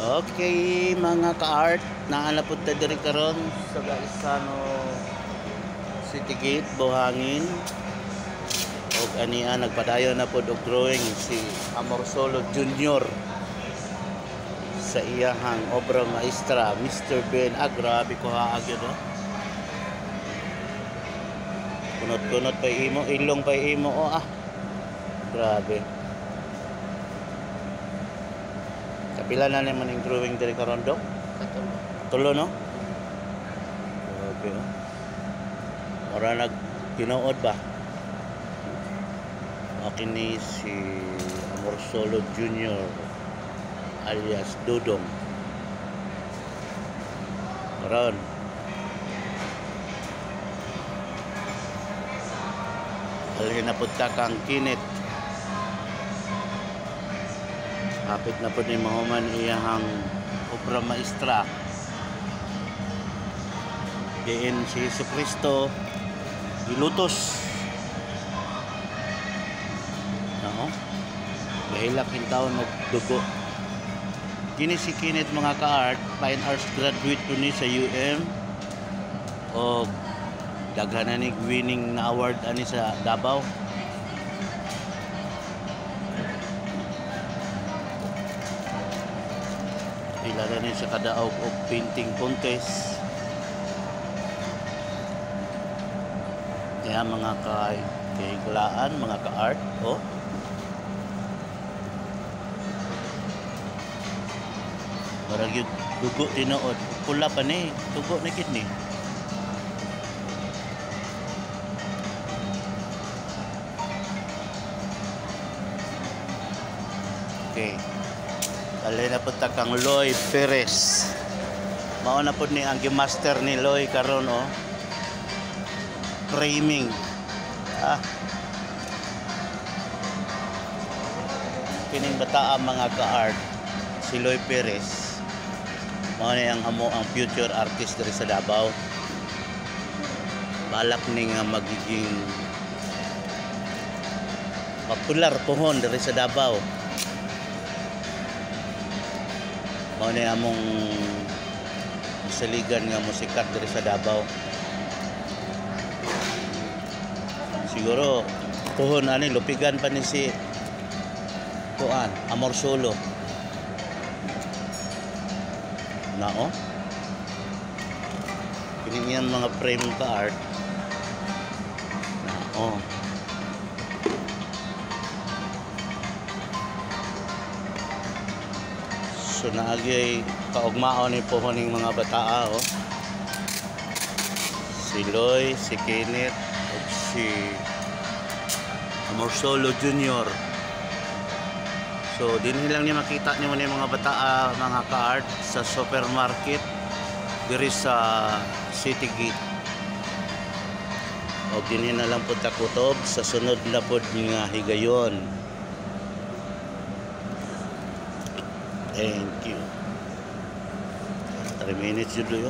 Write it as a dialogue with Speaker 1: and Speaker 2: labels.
Speaker 1: Okay, mga ka-art, naanapod ta diri karon sa Gaisano City Gate, Buhangin. Og aniya nagpadayon na pod og drawing si Amor Solo Jr. sa iyahang obra maestra, Mr. Ben. Grabe ko haagyo do. Kunot-kunot pa imo, ilong pa imo Grabe. Kapila na naman yung drawing diri karon do? Tulo no? Okay. Ora nagtinuod ba? Okay ni si Amor Solo Jr. alias Dudong. Karon. Alhin na punta kang Kinit. Hapit na po ni mahuman iyahang obra maestra. Diin si Jesucristo gilutos. Gahilak yung taon magdugo. Kini si Kinit mga ka-art, Fine Arts graduate po ni sa UM. O daghan na ni winning na award ani sa Davao. Ilala ni sa kadaog og painting contest. Kaya mga kahiglaan, mga ka-art, marag yung dugo tinood. Pula pa ni, dugo na kid ni. Okay. Alay na punta kang Loy Perez. Mao na po ni ang master ni Loy karon framing. Kining bataa mga ka-art si Loy Perez. Mao na ang future artist diri sa Davao. Balak ni nga magiging popular pohon diri sa Davao. Mao na among saligan nga musikat diri sa Davao. Siguro pohon ani lupigan pa ni si Amor Solo. Kini yan mga frame ka art. So naagay kaugmaon ni pohon ning mga bataa si Loy, si Kenneth, at si Amor Solo Jr. So din lang niya makita niyo man yung mga bataa mga ka-art sa supermarket diri sa City Gate. O din na lang po takutob sa sunod na pod nga higayon. Thank you. 3 minutes yun doon.